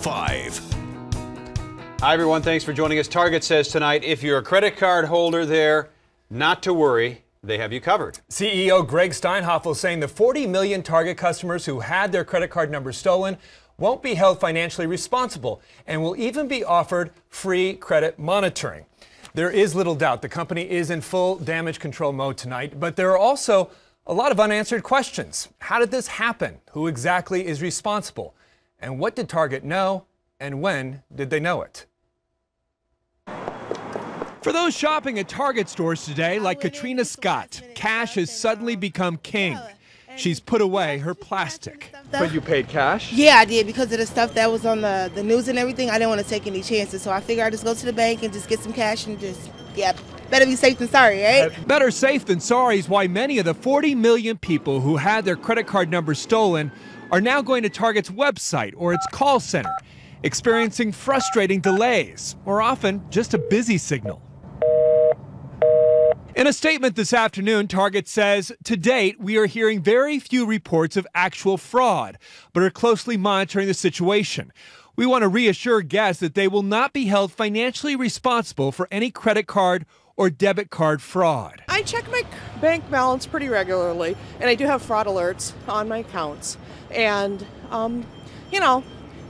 5. Hi, everyone. Thanks for joining us. Target says tonight, if you're a credit card holder there, not to worry. They have you covered. CEO Greg Steinhoffel saying the 40 million Target customers who had their credit card numbers stolen won't be held financially responsible and will even be offered free credit monitoring. There is little doubt the company is in full damage control mode tonight, but there are also a lot of unanswered questions. How did this happen? Who exactly is responsible? And what did Target know? And when did they know it? For those shopping at Target stores today, like Katrina Scott, cash has suddenly become king. She's put away her plastic. But you paid cash? Yeah, I did, because of the stuff that was on the news and everything. I didn't want to take any chances, so I figured I'd just go to the bank and just get some cash and just, yeah, better be safe than sorry, right? Better safe than sorry is why many of the 40 million people who had their credit card numbers stolen are now going to Target's website or its call center, experiencing frustrating delays, or often just a busy signal. In a statement this afternoon, Target says, to date, we are hearing very few reports of actual fraud, but are closely monitoring the situation. We want to reassure guests that they will not be held financially responsible for any credit card or debit card fraud. I check my bank balance pretty regularly, and I do have fraud alerts on my accounts. And, you know,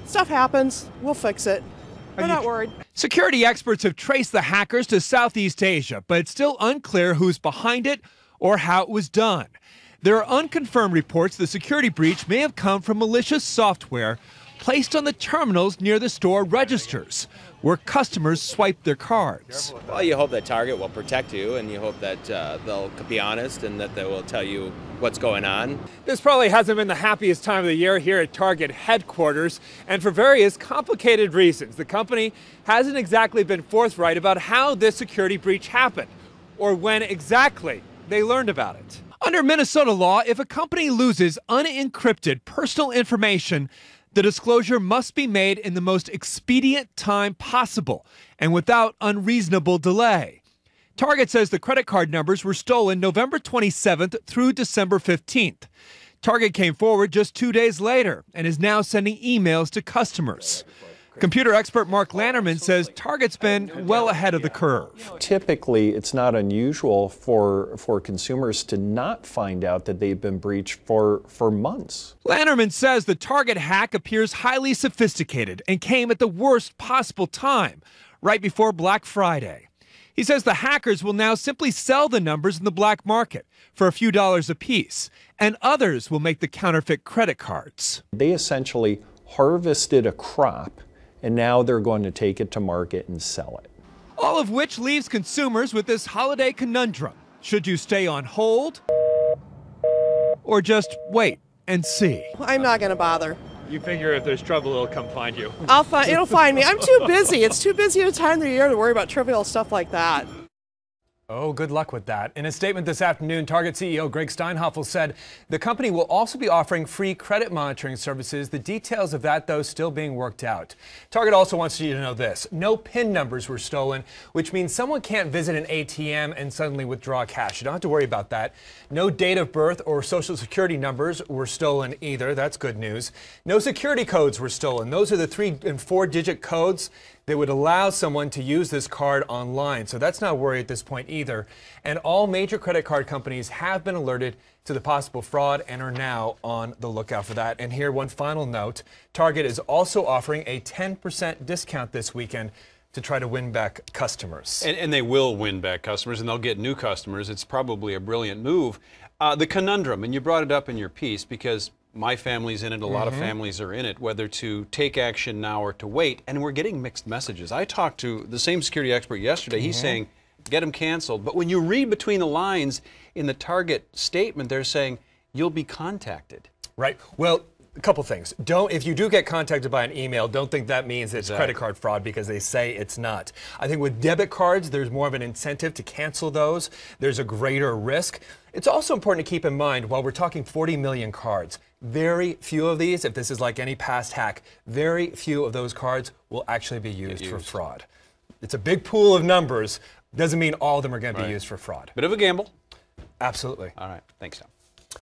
stuff happens. We'll fix it. We're not worried. Security experts have traced the hackers to Southeast Asia, but it's still unclear who's behind it or how it was done. There are unconfirmed reports the security breach may have come from malicious software placed on the terminals near the store registers, where customers swipe their cards. Well, you hope that Target will protect you, and you hope that they'll be honest and that they will tell you what's going on. This probably hasn't been the happiest time of the year here at Target headquarters, and for various complicated reasons. The company hasn't exactly been forthright about how this security breach happened, or when exactly they learned about it. Under Minnesota law, if a company loses unencrypted personal information, the disclosure must be made in the most expedient time possible and without unreasonable delay. Target says the credit card numbers were stolen November 27th through December 15th. Target came forward just 2 days later and is now sending emails to customers. Computer expert Mark Lanterman says Target's been well ahead of the curve. Typically, it's not unusual for consumers to not find out that they've been breached for months. Lanterman says the Target hack appears highly sophisticated and came at the worst possible time, right before Black Friday. He says the hackers will now simply sell the numbers in the black market for a few dollars apiece, and others will make the counterfeit credit cards. They essentially harvested a crop, and now they're going to take it to market and sell it. All of which leaves consumers with this holiday conundrum. Should you stay on hold or just wait and see? I'm not going to bother. You figure if there's trouble, it'll come find you. It'll find me. I'm too busy. It's too busy at a time of the year to worry about trivial stuff like that. Oh, good luck with that. In a statement this afternoon, Target CEO Greg Steinhoffel said the company will also be offering free credit monitoring services. The details of that, though, still being worked out. Target also wants you to know this. No PIN numbers were stolen, which means someone can't visit an ATM and suddenly withdraw cash. You don't have to worry about that. No date of birth or social security numbers were stolen either. That's good news. No security codes were stolen. Those are the 3- and 4-digit codes that would allow someone to use this card online. So that's not a worry at this point either. And all major credit card companies have been alerted to the possible fraud and are now on the lookout for that. And here, one final note. Target is also offering a 10% discount this weekend to try to win back customers. And they will win back customers, and they'll get new customers. It's probably a brilliant move. The conundrum, and you brought it up in your piece because my family's in it, a lot of families are in it, whether to take action now or to wait, and we're getting mixed messages. I talked to the same security expert yesterday. He's saying, get them canceled. But when you read between the lines in the Target statement, they're saying, you'll be contacted. Right. Well, a couple things. If you do get contacted by an email, don't think that means it's credit card fraud because they say it's not. I think with debit cards, there's more of an incentive to cancel those. There's a greater risk. It's also important to keep in mind, while we're talking 40 million cards, very few of these, if this is like any past hack, very few of those cards will actually be used for fraud. It's a big pool of numbers. Doesn't mean all of them are going to be used for fraud. Bit of a gamble. Absolutely. All right. Thanks, Tom.